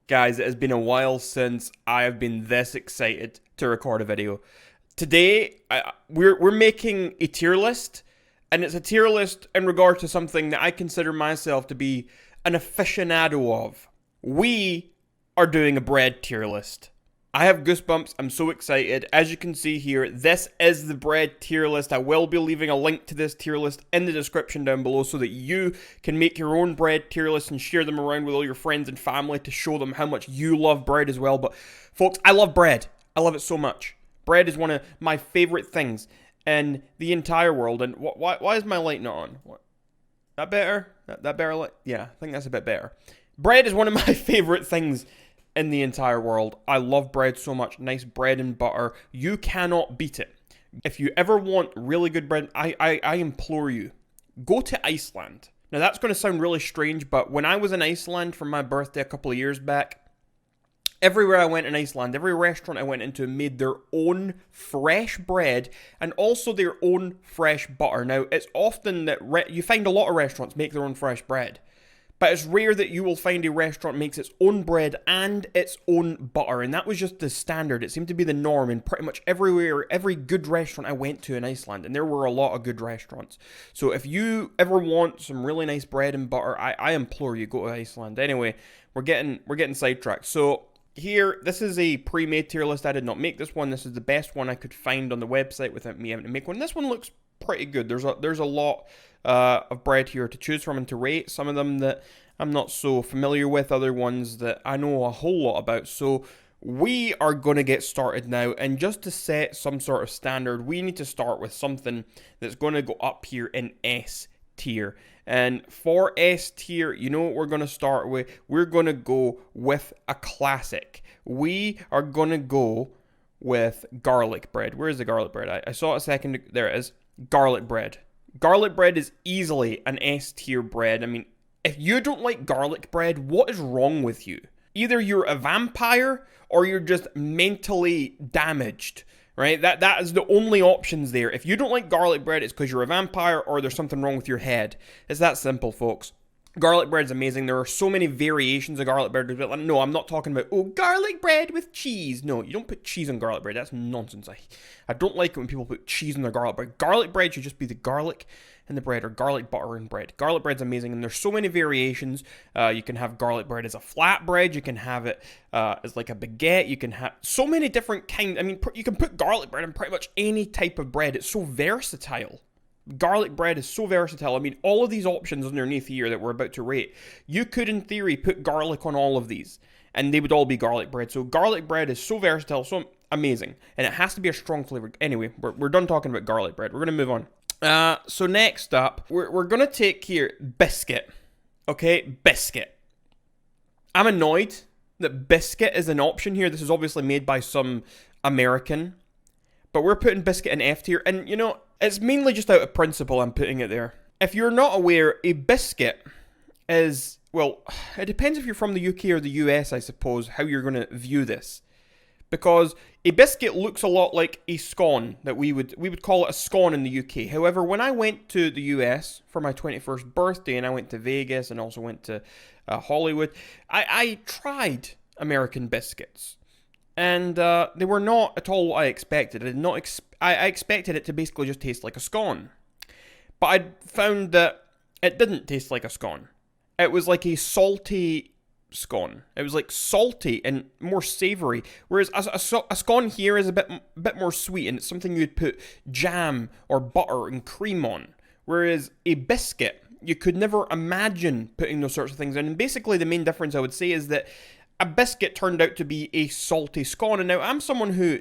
Guys, it has been a while since I have been this excited to record a video. Today, we're making a tier list, and it's a tier list in regard to something that I consider myself to be an aficionado of. We are doing a bread tier list. I have goosebumps. I'm so excited. As you can see here, this is the bread tier list. I will be leaving a link to this tier list in the description down below so that you can make your own bread tier list and share them around with all your friends and family to show them how much you love bread as well. But folks, I love bread. I love it so much. Bread is one of my favorite things in the entire world. And why is my light not on? What? That better? That better light? Yeah, I think that's a bit better. Bread is one of my favorite things in the entire world. I love bread so much. Nice bread and butter. You cannot beat it. If you ever want really good bread, I implore you, go to Iceland. Now that's going to sound really strange, but when I was in Iceland for my birthday a couple of years back, everywhere I went in Iceland, every restaurant I went into made their own fresh bread and also their own fresh butter. Now, it's often that you find a lot of restaurants make their own fresh bread, but it's rare that you will find a restaurant makes its own bread and its own butter, and that was just the standard. It seemed to be the norm in pretty much everywhere, every good restaurant I went to in Iceland, and there were a lot of good restaurants. So if you ever want some really nice bread and butter, I implore you, go to Iceland. Anyway, we're getting sidetracked. So here, this is a pre-made tier list. I did not make this one. This is the best one I could find on the website without me having to make one. This one looks pretty good. There's a lot of bread here to choose from and to rate. Some of them that I'm not so familiar with, other ones that I know a whole lot about. So we are going to get started now, and just to set some sort of standard, we need to start with something that's going to go up here in S tier. And for S tier, you know what we're going to start with? We're going to go with a classic. We are going to go with garlic bread. Where is the garlic bread? I saw it a second. There it is. Garlic bread. Garlic bread is easily an S tier bread. I mean, if you don't like garlic bread, what is wrong with you? Either you're a vampire or you're just mentally damaged, right? That is the only options there. If you don't like garlic bread, it's because you're a vampire or there's something wrong with your head. It's that simple, folks. Garlic bread is amazing. There are so many variations of garlic bread. No, I'm not talking about, garlic bread with cheese. No, you don't put cheese on garlic bread. That's nonsense. I don't like it when people put cheese on their garlic bread. Garlic bread should just be the garlic and the bread, or garlic butter and bread. Garlic bread's amazing, and there's so many variations. You can have garlic bread as a flatbread. You can have it as like a baguette. You can have so many different kinds. I mean, you can put garlic bread on pretty much any type of bread. It's so versatile. Garlic bread is so versatile. I mean, all of these options underneath here that we're about to rate, you could, in theory, put garlic on all of these, and they would all be garlic bread. So garlic bread is so versatile, so amazing, and it has to be a strong flavor. Anyway, we're done talking about garlic bread. We're going to move on. So next up, we're going to take here Biscuit. Okay, Biscuit. I'm annoyed that Biscuit is an option here. This is obviously made by some American, but we're putting Biscuit in F tier, and you know, it's mainly just out of principle I'm putting it there. If you're not aware, a biscuit is, well, it depends if you're from the UK or the US, I suppose, how you're going to view this. Because a biscuit looks a lot like a scone, that we would call it a scone in the UK. However, when I went to the US for my 21st birthday, and I went to Vegas and also went to Hollywood, I tried American biscuits. And they were not at all what I expected. I expected it to basically just taste like a scone. But I found that it didn't taste like a scone. It was like a salty scone. It was like salty and more savory. Whereas a scone here is a bit more sweet, and it's something you'd put jam or butter and cream on. Whereas a biscuit, you could never imagine putting those sorts of things in. And basically the main difference I would say is that a biscuit turned out to be a salty scone. And now I'm someone who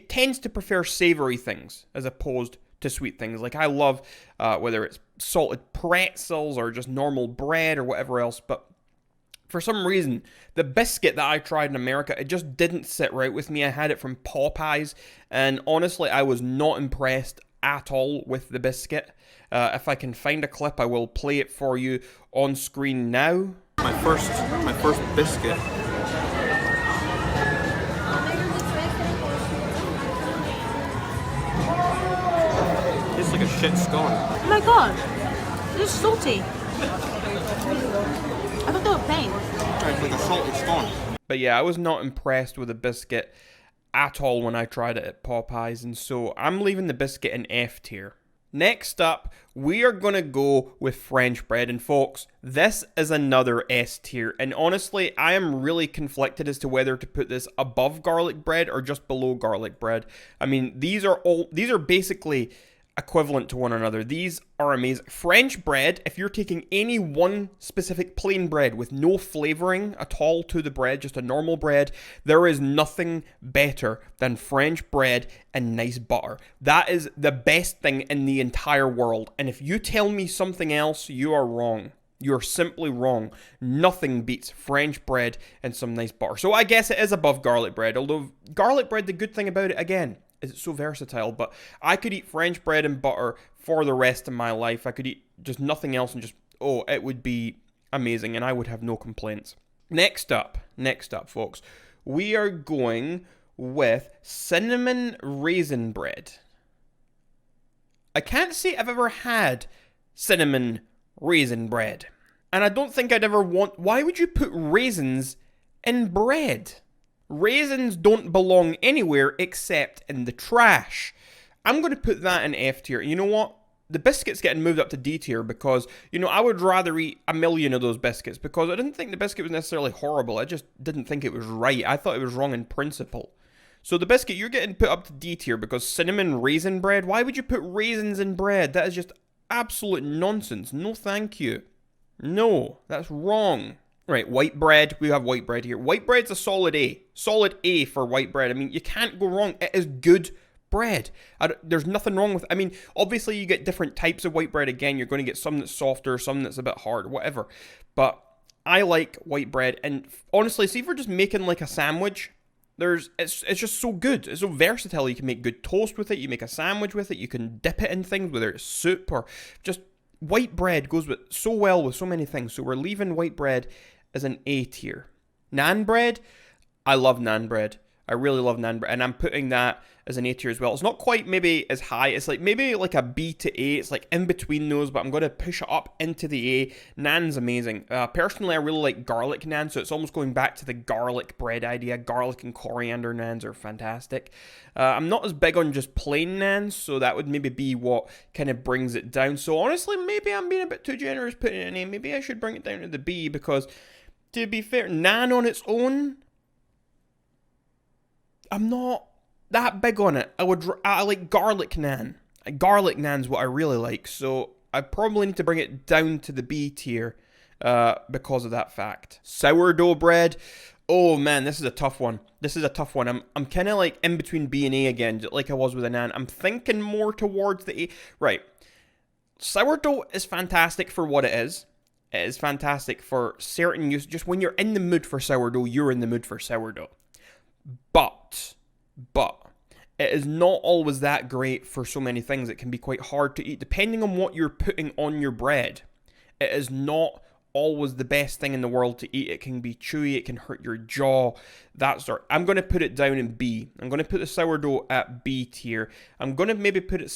tends to prefer savory things as opposed to sweet things. Like I love whether it's salted pretzels or just normal bread or whatever else. But for some reason, the biscuit that I tried in America, it just didn't sit right with me. I had it from Popeyes, and honestly, I was not impressed at all with the biscuit. If I can find a clip, I will play it for you on screen now. My first biscuit. It's like a shit scone. Oh my god, this is salty. I thought they were plain. It's like a salted sponge. But yeah, I was not impressed with the biscuit at all when I tried it at Popeyes, and so I'm leaving the biscuit in F tier. Next up, we are going to go with French bread, and folks, this is another S tier, and honestly, I am really conflicted as to whether to put this above garlic bread or just below garlic bread. I mean, these are basically equivalent to one another. These are amazing. French bread, if you're taking any one specific plain bread with no flavoring at all to the bread, just a normal bread, there is nothing better than French bread and nice butter. That is the best thing in the entire world. And if you tell me something else, you are wrong. You're simply wrong. Nothing beats French bread and some nice butter. So I guess it is above garlic bread, although garlic bread, the good thing about it, again, it's so versatile, but I could eat French bread and butter for the rest of my life. I could eat just nothing else and just, it would be amazing, and I would have no complaints. Next up, folks, we are going with cinnamon raisin bread. I can't say I've ever had cinnamon raisin bread, and I don't think I'd ever want. Why would you put raisins in bread? Raisins don't belong anywhere except in the trash. I'm going to put that in F tier. You know what? The biscuit's getting moved up to D tier because, I would rather eat a million of those biscuits because I didn't think the biscuit was necessarily horrible. I just didn't think it was right. I thought it was wrong in principle. So the biscuit, you're getting put up to D tier because cinnamon raisin bread? Why would you put raisins in bread? That is just absolute nonsense. No thank you. No, that's wrong. Right, white bread. We have white bread here. White bread's a solid A. Solid A for white bread. I mean, you can't go wrong. It is good bread. There's nothing wrong with it. I mean, obviously you get different types of white bread. Again, you're going to get some that's softer, some that's a bit hard, whatever. But I like white bread. And honestly, see if we're just making like a sandwich, it's just so good. It's so versatile. You can make good toast with it. You make a sandwich with it. You can dip it in things, whether it's soup or just white bread goes with so well with so many things. So we're leaving white bread as an A tier. Naan bread, I love naan bread. I really love naan bread, and I'm putting that as an A tier as well. It's not quite maybe as high. It's like maybe like a B to A. It's like in between those, but I'm going to push it up into the A. Naan's amazing. Personally, I really like garlic naan, so it's almost going back to the garlic bread idea. Garlic and coriander naans are fantastic. I'm not as big on just plain naans, so that would maybe be what kind of brings it down. So honestly, maybe I'm being a bit too generous putting it in A. Maybe I should bring it down to the B because, to be fair, naan on its own, I'm not that big on it. I like garlic naan. Garlic naan's what I really like, so I probably need to bring it down to the B tier because of that fact. Sourdough bread. Oh man, this is a tough one. I'm kind of like in between B and A again, like I was with a naan. I'm thinking more towards the A. Right. Sourdough is fantastic for what it is. It is fantastic for certain use. Just when you're in the mood for sourdough, you're in the mood for sourdough. But it is not always that great for so many things. It can be quite hard to eat depending on what you're putting on your bread. It is not always the best thing in the world to eat. It can be chewy, it can hurt your jaw, that sort. I'm going to put it down in B. I'm going to put the sourdough at B tier. I'm going to maybe put it...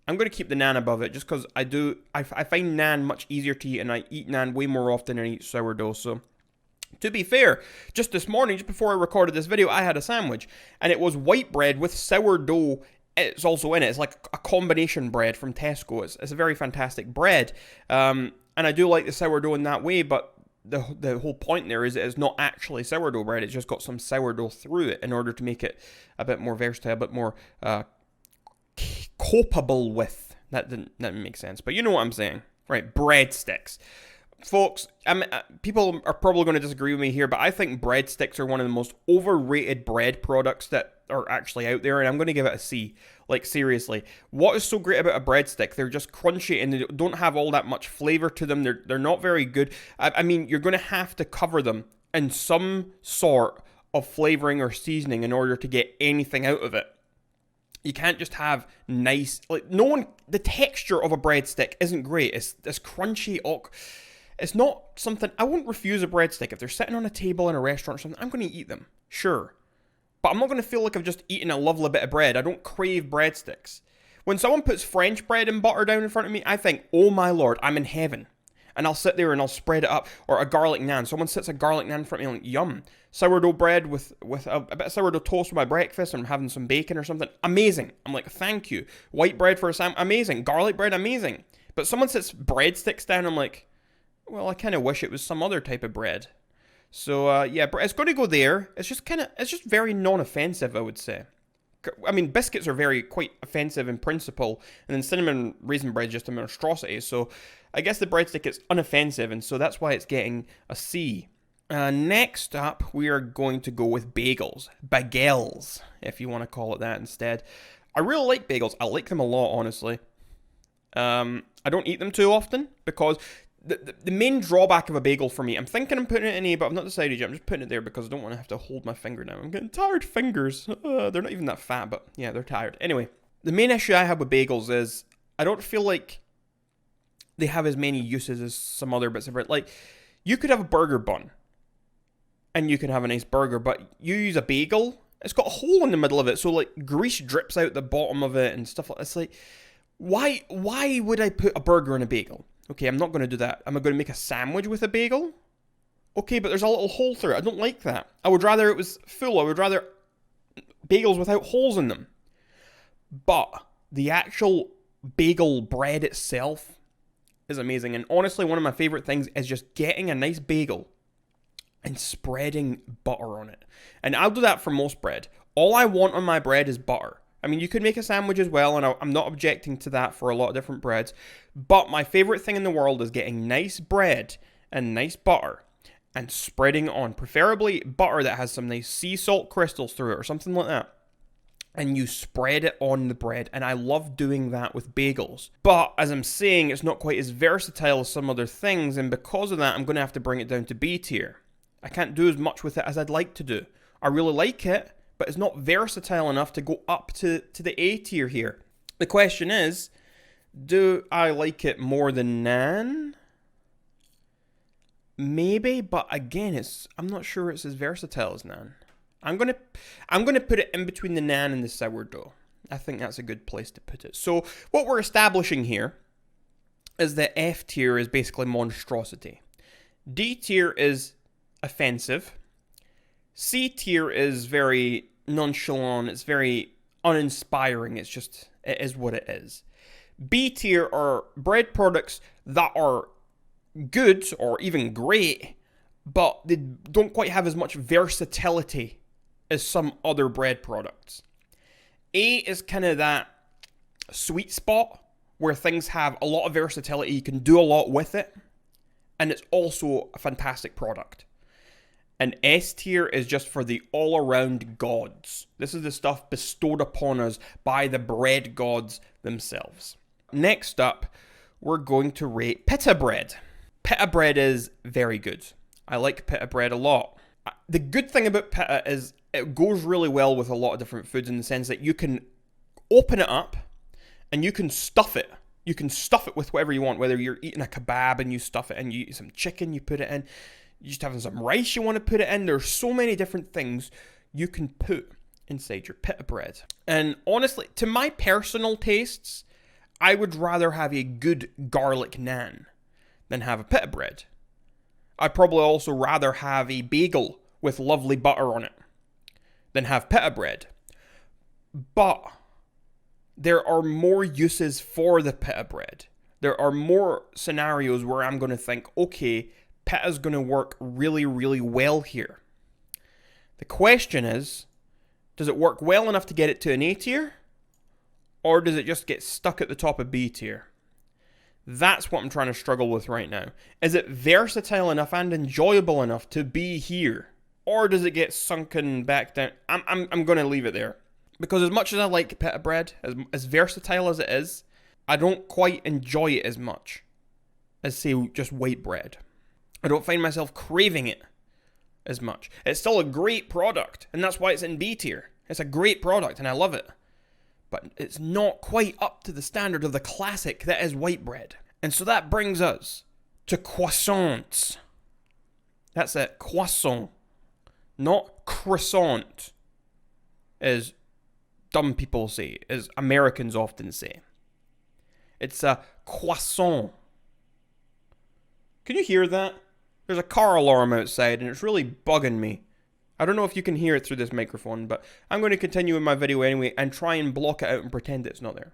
I'm going to keep the naan above it just because I find naan much easier to eat, and I eat naan way more often than I eat sourdough, so... To be fair, just this morning, just before I recorded this video, I had a sandwich, and it was white bread with sourdough. It's also in it. It's like a combination bread from Tesco. It's a very fantastic bread, and I do like the sourdough in that way, but the whole point there is it is not actually sourdough bread. It's just got some sourdough through it in order to make it a bit more versatile, a bit more copable with. That didn't make sense, but you know what I'm saying. Right, breadsticks. Folks, people are probably going to disagree with me here, but I think breadsticks are one of the most overrated bread products that are actually out there, and I'm going to give it a C. Like, seriously. What is so great about a breadstick? They're just crunchy, and they don't have all that much flavor to them. They're not very good. I mean, you're going to have to cover them in some sort of flavoring or seasoning in order to get anything out of it. You can't just have nice... The texture of a breadstick isn't great. It's crunchy, It's not something... I won't refuse a breadstick. If they're sitting on a table in a restaurant or something, I'm going to eat them. Sure. But I'm not going to feel like I've just eaten a lovely bit of bread. I don't crave breadsticks. When someone puts French bread and butter down in front of me, I think, oh my lord, I'm in heaven. And I'll sit there and I'll spread it up. Or a garlic naan. Someone sits a garlic naan in front of me, like, yum. Sourdough bread with a bit of sourdough toast for my breakfast, and I'm having some bacon or something. Amazing. I'm like, thank you. White bread for a sandwich. Amazing. Garlic bread. Amazing. But someone sits breadsticks down, I'm like, well, I kind of wish it was some other type of bread. So, yeah, it's going to go there. It's just very non-offensive, I would say. I mean, biscuits are quite offensive in principle, and then cinnamon raisin bread is just a monstrosity. So, I guess the breadstick is unoffensive, and so that's why it's getting a C. Next up, we are going to go with bagels. Bagels, if you want to call it that instead. I really like bagels. I like them a lot, honestly. I don't eat them too often, because the main drawback of a bagel for me, I'm thinking I'm putting it in A, but I've not decided yet. I'm just putting it there because I don't want to have to hold my finger now. I'm getting tired fingers. They're not even that fat, but yeah, they're tired. Anyway, the main issue I have with bagels is I don't feel like they have as many uses as some other bits of bread. Like, you could have a burger bun, and you can have a nice burger, but you use a bagel, it's got a hole in the middle of it, so like grease drips out the bottom of it and stuff like that. It's like, why would I put a burger in a bagel? Okay, I'm not going to do that. Am I going to make a sandwich with a bagel? Okay, but there's a little hole through it. I don't like that. I would rather it was full. I would rather bagels without holes in them. But the actual bagel bread itself is amazing. And honestly, one of my favorite things is just getting a nice bagel and spreading butter on it. And I'll do that for most bread. All I want on my bread is butter. I mean, you could make a sandwich as well, and I'm not objecting to that for a lot of different breads. But my favorite thing in the world is getting nice bread and nice butter and spreading on, preferably butter that has some nice sea salt crystals through it or something like that. And you spread it on the bread, and I love doing that with bagels. But, as I'm saying, it's not quite as versatile as some other things, and because of that, I'm going to have to bring it down to B tier. I can't do as much with it as I'd like to do. I really like it, but it's not versatile enough to go up to the A tier here. The question is, do I like it more than naan? Maybe, but again, I'm not sure it's as versatile as naan. I'm gonna put it in between the naan and the sourdough. I think that's a good place to put it. So what we're establishing here is that F tier is basically monstrosity. D tier is offensive. C tier is very nonchalant. It's very uninspiring. It is what it is. B tier are bread products that are good or even great, but they don't quite have as much versatility as some other bread products. A is kind of that sweet spot where things have a lot of versatility. You can do a lot with it, and it's also a fantastic product. And S tier is just for the all-around gods. This is the stuff bestowed upon us by the bread gods themselves. Next up, we're going to rate pita bread. Pita bread is very good. I like pita bread a lot. The good thing about pita is it goes really well with a lot of different foods in the sense that you can open it up and you can stuff it. You can stuff it with whatever you want, whether you're eating a kebab and you stuff it in, you eat some chicken, you put it in, you just having some rice you want to put it in. There's so many different things you can put inside your pita bread. And honestly, to my personal tastes, I would rather have a good garlic naan than have a pita bread. I'd probably also rather have a bagel with lovely butter on it than have pita bread. But there are more uses for the pita bread. There are more scenarios where I'm going to think, okay, pita's going to work really, really well here. The question is, does it work well enough to get it to an A tier? Or does it just get stuck at the top of B tier? That's what I'm trying to struggle with right now. Is it versatile enough and enjoyable enough to be here? Or does it get sunken back down? I'm going to leave it there. Because as much as I like pita bread, as versatile as it is, I don't quite enjoy it as much as, say, just white bread. I don't find myself craving it as much. It's still a great product, and that's why it's in B tier. It's a great product, and I love it. But it's not quite up to the standard of the classic that is white bread. And so that brings us to croissants. That's it, croissant. Not croissant, as dumb people say, as Americans often say. It's a croissant. Can you hear that? There's a car alarm outside and it's really bugging me. I don't know if you can hear it through this microphone, but I'm going to continue with my video anyway and try and block it out and pretend it's not there.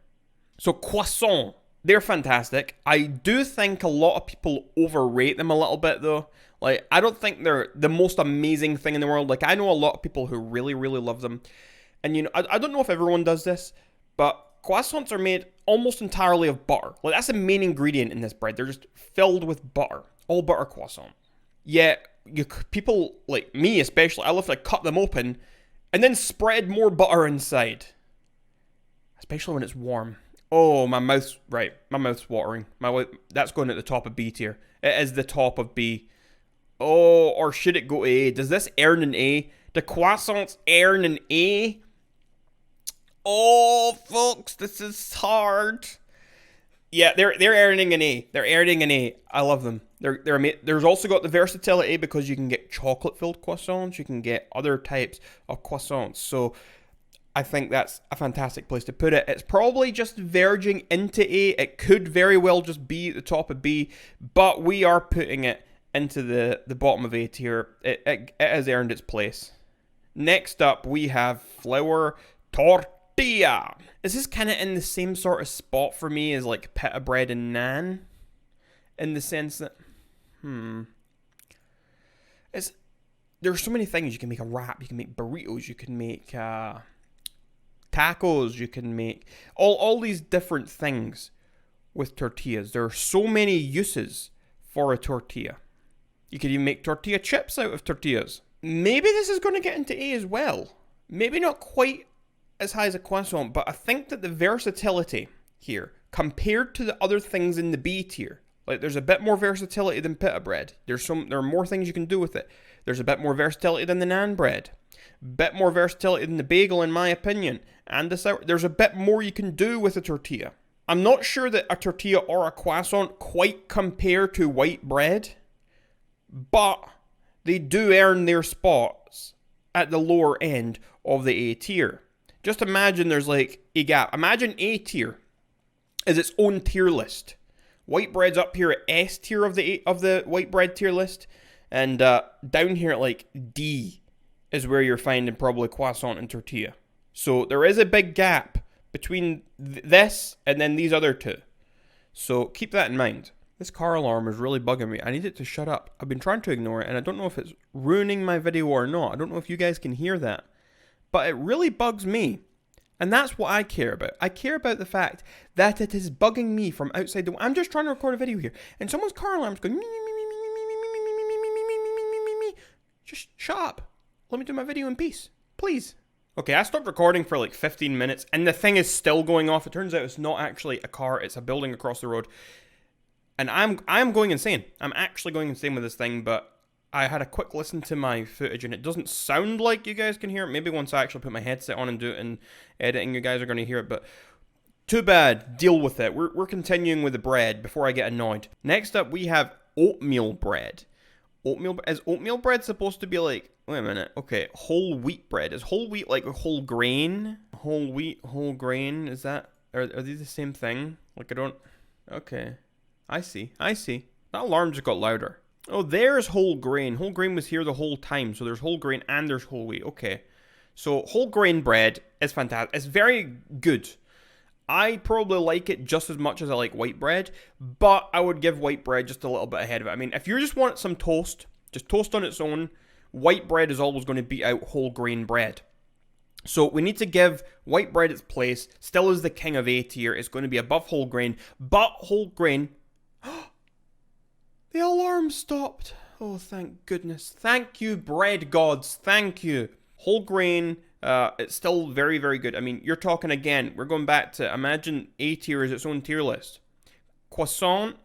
So croissant, they're fantastic. I do think a lot of people overrate them a little bit though. Like, I don't think they're the most amazing thing in the world. Like, I know a lot of people who really, really love them. And, you know, I don't know if everyone does this, but croissants are made almost entirely of butter. Like, that's the main ingredient in this bread. They're just filled with butter. All butter croissant. Yet, people, like me especially, I love to cut them open and then spread more butter inside. Especially when it's warm. Oh, my mouth's watering. That's going at the top of B tier. It is the top of B. Oh, or should it go A? Does this earn an A? The croissants earn an A? Oh, folks, this is hard. Yeah, they're earning an A. They're earning an A. I love them. There's also got the versatility because you can get chocolate-filled croissants. You can get other types of croissants. So I think that's a fantastic place to put it. It's probably just verging into A. It could very well just be at the top of B, but we are putting it into the bottom of A tier. It has earned its place. Next up, we have flour tortilla. Is this kind of in the same sort of spot for me as like pita bread and naan? In the sense that, there's so many things. You can make a wrap, you can make burritos, you can make tacos, you can make all these different things with tortillas. There are so many uses for a tortilla. You could even make tortilla chips out of tortillas. Maybe this is going to get into A as well. Maybe not quite as high as a croissant, but I think that the versatility here, compared to the other things in the B tier, like there's a bit more versatility than pita bread. There are more things you can do with it. There's a bit more versatility than the naan bread. Bit more versatility than the bagel, in my opinion. And the sour. There's a bit more you can do with a tortilla. I'm not sure that a tortilla or a croissant quite compare to white bread, but they do earn their spots at the lower end of the A tier. Just imagine there's like a gap. Imagine A tier is its own tier list. White bread's up here at S tier of the white bread tier list, and down here at like D is where you're finding probably croissant and tortilla. So there is a big gap between this and then these other two. So keep that in mind. This car alarm is really bugging me. I need it to shut up. I've been trying to ignore it, and I don't know if it's ruining my video or not. I don't know if you guys can hear that. But it really bugs me. And that's what I care about. I care about the fact that it is bugging me from outside the... I'm just trying to record a video here, and someone's car alarm's going... Just shut up. Let me do my video in peace. Please. Okay, I stopped recording for like 15 minutes, and the thing is still going off. It turns out it's not actually a car. It's a building across the road. And I'm going insane. I'm actually going insane with this thing, but I had a quick listen to my footage, and it doesn't sound like you guys can hear it. Maybe once I actually put my headset on and do it in editing, you guys are going to hear it, but too bad. Deal with it. We're continuing with the bread before I get annoyed. Next up, we have oatmeal bread. Is oatmeal bread supposed to be like... Wait a minute. Okay, whole wheat bread. Is whole wheat like a whole grain? Whole wheat, whole grain? Is that... Are these the same thing? Like, I don't... Okay. I see. That alarm just got louder. Oh, there's whole grain. Whole grain was here the whole time. So there's whole grain and there's whole wheat. Okay. So whole grain bread is fantastic. It's very good. I probably like it just as much as I like white bread, but I would give white bread just a little bit ahead of it. I mean, if you just want some toast, just toast on its own, white bread is always going to beat out whole grain bread. So we need to give white bread its place. Still is the king of A tier. It's going to be above whole grain, but whole grain... The alarm stopped. Oh, thank goodness. Thank you, bread gods. Thank you. Whole grain, it's still very, very good. I mean, you're talking again. We're going back to, imagine A tier is its own tier list. Croissant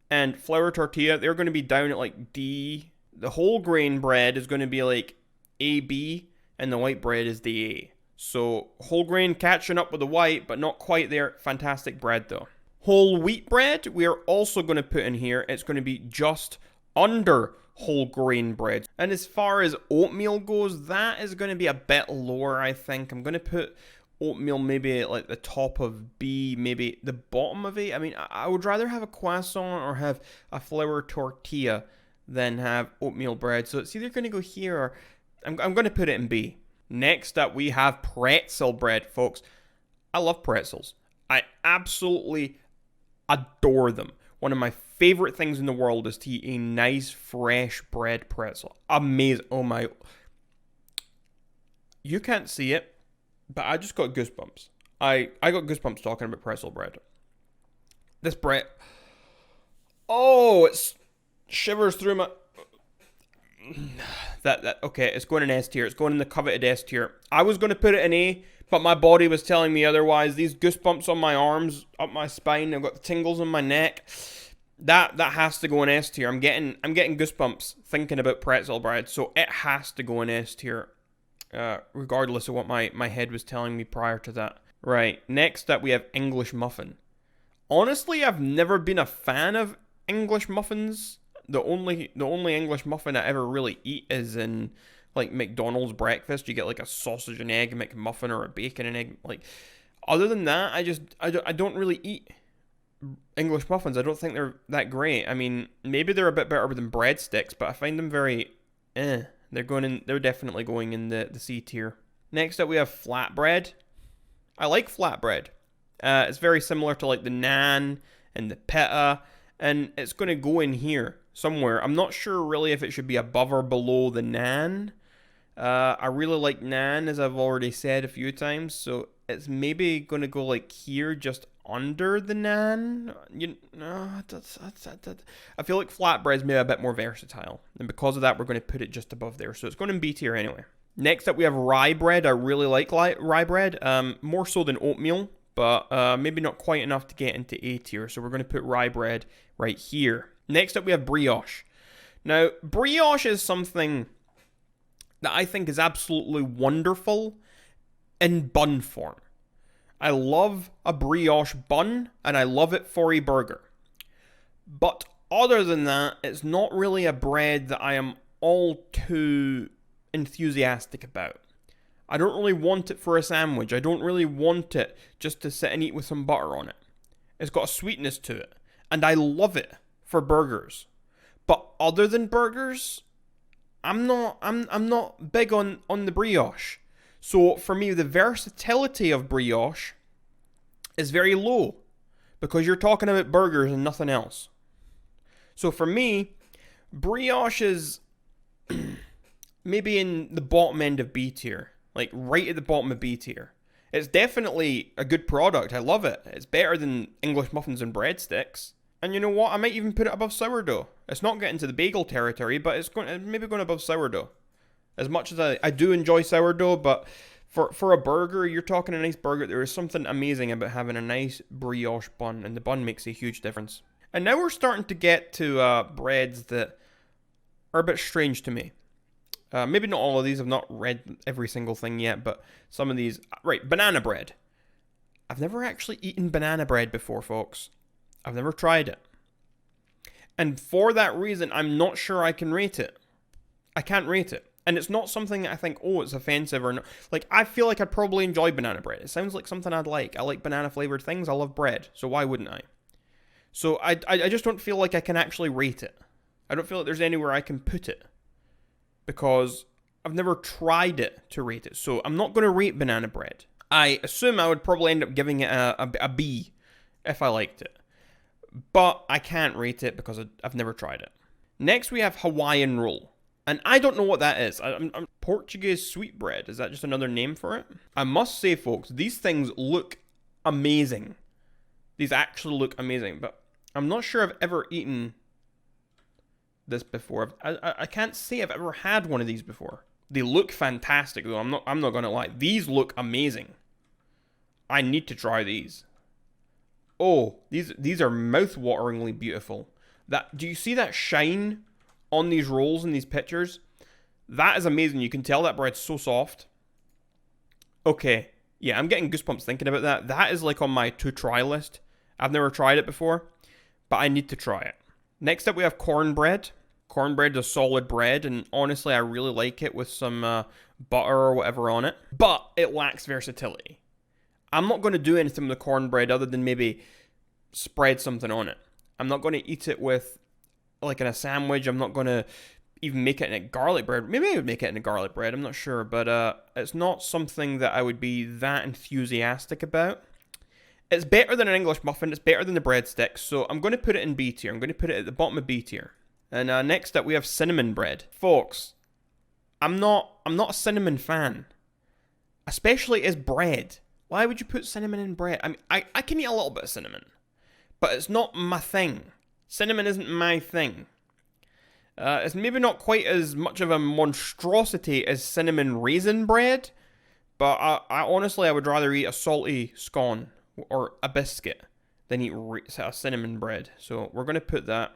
and flour tortilla, they're going to be down at like D. The whole grain bread is going to be like AB, and the white bread is the A. So, whole grain catching up with the white, but not quite there. Fantastic bread, though. Whole wheat bread, we are also going to put in here. It's going to be just under whole grain bread. And as far as oatmeal goes, that is going to be a bit lower, I think. I'm going to put oatmeal maybe at like the top of B, maybe the bottom of A. I mean, I would rather have a croissant or have a flour tortilla than have oatmeal bread. So it's either going to go here or I'm going to put it in B. Next up, we have pretzel bread, folks. I love pretzels. I absolutely adore them. One of my favorite things in the world is to eat a nice, fresh bread pretzel. Amazing. Oh my. You can't see it, but I just got goosebumps. I got goosebumps talking about pretzel bread. This bread. Oh, it shivers through my. Okay, it's going in S tier. It's going in the coveted S tier. I was going to put it in A, but my body was telling me otherwise. These goosebumps on my arms, up my spine, I've got the tingles on my neck. That has to go in S tier. I'm getting goosebumps thinking about pretzel bread, so it has to go in S tier, regardless of what my head was telling me prior to that. Right, next up we have English muffin. Honestly, I've never been a fan of English muffins. The only English muffin I ever really eat is in like McDonald's breakfast. You get like a sausage and egg McMuffin or a bacon and egg. Like, other than that, I don't really eat English muffins. I don't think they're that great. I mean, maybe they're a bit better than breadsticks, but I find them very They're definitely going in the C tier. Next up we have flatbread. I like flatbread. It's very similar to like the naan and the pita, and it's going to go in here somewhere. I'm not sure really if it should be above or below the naan. I really like naan, as I've already said a few times, so it's maybe going to go like here, just under the naan. I feel like flatbread's maybe a bit more versatile, and because of that, we're going to put it just above there. So it's going in B tier anyway. Next up, we have rye bread. I really like rye bread, more so than oatmeal, but maybe not quite enough to get into A tier. So we're going to put rye bread right here. Next up, we have brioche. Now, brioche is something that I think is absolutely wonderful in bun form. I love a brioche bun, and I love it for a burger. But other than that, it's not really a bread that I am all too enthusiastic about. I don't really want it for a sandwich. I don't really want it just to sit and eat with some butter on it. It's got a sweetness to it, and I love it for burgers. But other than burgers, I'm not big on the brioche. So for me, the versatility of brioche is very low because you're talking about burgers and nothing else. So for me, brioche is maybe in the bottom end of B tier, like right at the bottom of B tier. It's definitely a good product. I love it. It's better than English muffins and breadsticks. And you know what? I might even put it above sourdough. It's not getting to the bagel territory, but it's maybe going above sourdough. As much as I do enjoy sourdough, but for a burger, you're talking a nice burger, there is something amazing about having a nice brioche bun, and the bun makes a huge difference. And now we're starting to get to breads that are a bit strange to me. Maybe not all of these. I've not read every single thing yet, but some of these. Right, banana bread. I've never actually eaten banana bread before, folks. I've never tried it. And for that reason, I'm not sure I can rate it. I can't rate it. And it's not something that I think, oh, it's offensive or not. Like, I feel like I'd probably enjoy banana bread. It sounds like something I'd like. I like banana-flavored things. I love bread. So why wouldn't I? So I just don't feel like I can actually rate it. I don't feel like there's anywhere I can put it. Because I've never tried it to rate it. So I'm not going to rate banana bread. I assume I would probably end up giving it a B if I liked it. But I can't rate it because I've never tried it. Next, we have Hawaiian Roll. And I don't know what that is. Portuguese sweetbread. Is that just another name for it? I must say, folks, these things look amazing. These actually look amazing. But I'm not sure I've ever eaten this before. I can't say I've ever had one of these before. They look fantastic, though. I'm not going to lie. These look amazing. I need to try these. Oh, these are mouth-wateringly beautiful. Do you see that shine on these rolls in these pictures? That is amazing. You can tell that bread's so soft. Okay, yeah, I'm getting goosebumps thinking about that. That is like on my to-try list. I've never tried it before, but I need to try it. Next up, we have cornbread. Cornbread is a solid bread, and honestly, I really like it with some butter or whatever on it. But it lacks versatility. I'm not going to do anything with the cornbread other than maybe spread something on it. I'm not going to eat it with, like, in a sandwich. I'm not going to even make it in a garlic bread. Maybe I would make it in a garlic bread. I'm not sure. But it's not something that I would be that enthusiastic about. It's better than an English muffin. It's better than the breadsticks. So I'm going to put it in B tier. I'm going to put it at the bottom of B tier. And next up, we have cinnamon bread. Folks, I'm not a cinnamon fan. Especially as bread. Why would you put cinnamon in bread? I mean, I can eat a little bit of cinnamon. But it's not my thing. Cinnamon isn't my thing. It's maybe not quite as much of a monstrosity as cinnamon raisin bread. But I honestly, I would rather eat a salty scone or a biscuit than eat a cinnamon bread. So we're going to put that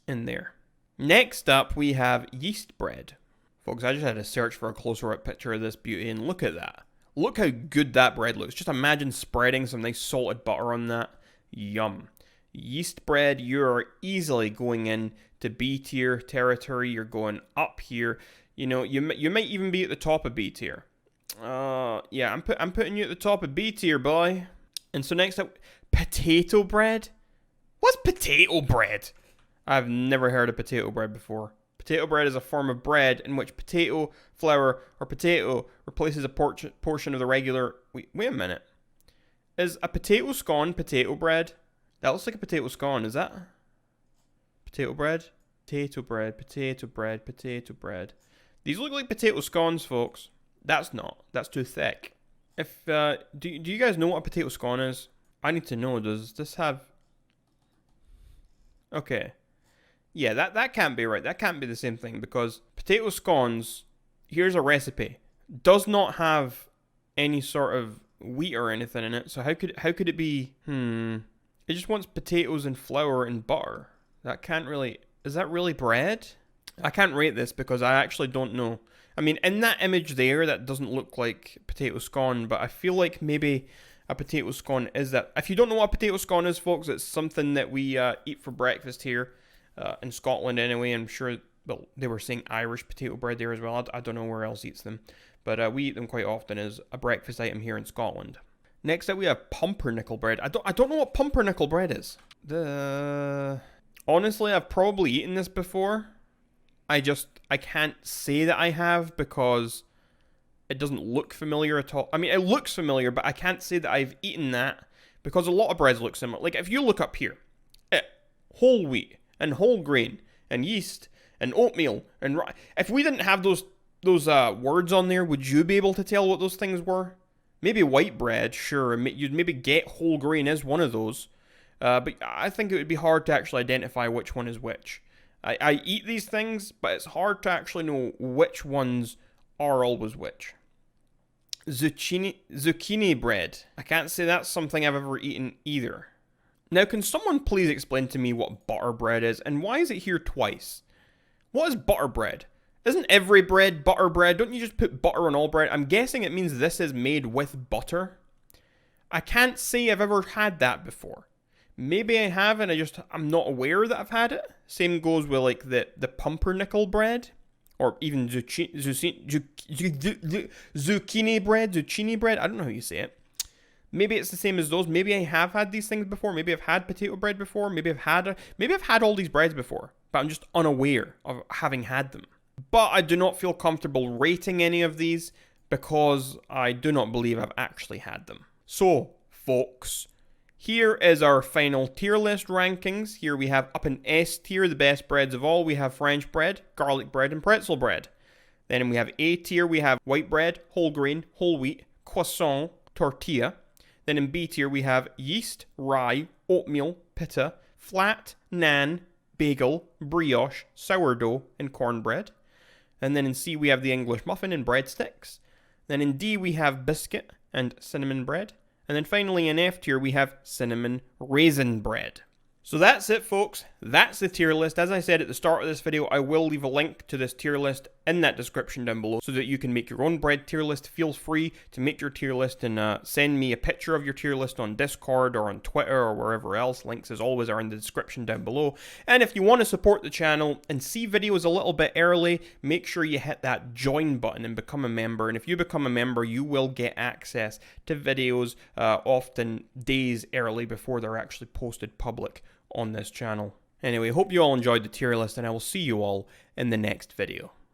in there. Next up, we have yeast bread. Folks, I just had to search for a closer-up picture of this beauty, and look at that. Look how good that bread looks. Just imagine spreading some nice salted butter on that. Yum. Yeast bread, you're easily going in to B tier territory. You're going up here. You know, you might even be at the top of B tier. Yeah, I'm putting you at the top of B tier, boy. And so next up, potato bread. What's potato bread? I've never heard of potato bread before. Potato bread is a form of bread in which potato, flour, or potato replaces a portion of the regular... Wait a minute. Is a potato scone potato bread? That looks like a potato scone, is that? Potato bread? Potato bread, potato bread, potato bread. These look like potato scones, folks. That's not. That's too thick. If do you guys know what a potato scone is? I need to know. Does this have... Okay. Yeah, that can't be right. That can't be the same thing, because potato scones, here's a recipe, does not have any sort of wheat or anything in it. So how could it be? It just wants potatoes and flour and butter. That can't really... Is that really bread? I can't rate this because I actually don't know. I mean, in that image there, that doesn't look like potato scone, but I feel like maybe a potato scone is that. If you don't know what a potato scone is, folks, it's something that we eat for breakfast here in Scotland anyway. I'm sure, well, they were saying Irish potato bread there as well. I don't know where else eats them, but we eat them quite often as a breakfast item here in Scotland. Next up, we have pumpernickel bread. I don't know what pumpernickel bread is. Honestly, I've probably eaten this before. I can't say that I have because it doesn't look familiar at all. I mean, it looks familiar, but I can't say that I've eaten that because a lot of breads look similar. Like, if you look up here, whole wheat and whole grain and yeast and oatmeal and rye. If we didn't have those words on there, would you be able to tell what those things were? Maybe white bread, sure. You'd maybe get whole grain as one of those. But I think it would be hard to actually identify which one is which. I eat these things, but it's hard to actually know which ones are always which. Zucchini bread. I can't say that's something I've ever eaten either. Now, can someone please explain to me what butter bread is, and why is it here twice? What is butter bread? Isn't every bread butter bread? Don't you just put butter on all bread? I'm guessing it means this is made with butter. I can't say I've ever had that before. Maybe I have, and I'm not aware that I've had it. Same goes with like the pumpernickel bread, or even zucchini bread. I don't know how you say it. Maybe it's the same as those. Maybe I have had these things before. Maybe I've had potato bread before. Maybe I've had all these breads before, but I'm just unaware of having had them. But I do not feel comfortable rating any of these because I do not believe I've actually had them. So, folks, here is our final tier list rankings. Here we have up in S tier, the best breads of all. We have French bread, garlic bread, and pretzel bread. Then we have A tier, we have white bread, whole grain, whole wheat, croissant, tortilla. Then in B tier, we have yeast, rye, oatmeal, pita, flat, naan, bagel, brioche, sourdough, and cornbread. And then in C, we have the English muffin and breadsticks. Then in D, we have biscuit and cinnamon bread. And then finally in F tier, we have cinnamon raisin bread. So that's it, folks. That's the tier list. As I said at the start of this video, I will leave a link to this tier list in that description down below so that you can make your own bread tier list. Feel free to make your tier list and send me a picture of your tier list on Discord or on Twitter or wherever else. Links as always are in the description down below. And if you want to support the channel and see videos a little bit early, make sure you hit that join button and become a member. And if you become a member, you will get access to videos often days early before they're actually posted public on this channel. Anyway, hope you all enjoyed the tier list, and I will see you all in the next video.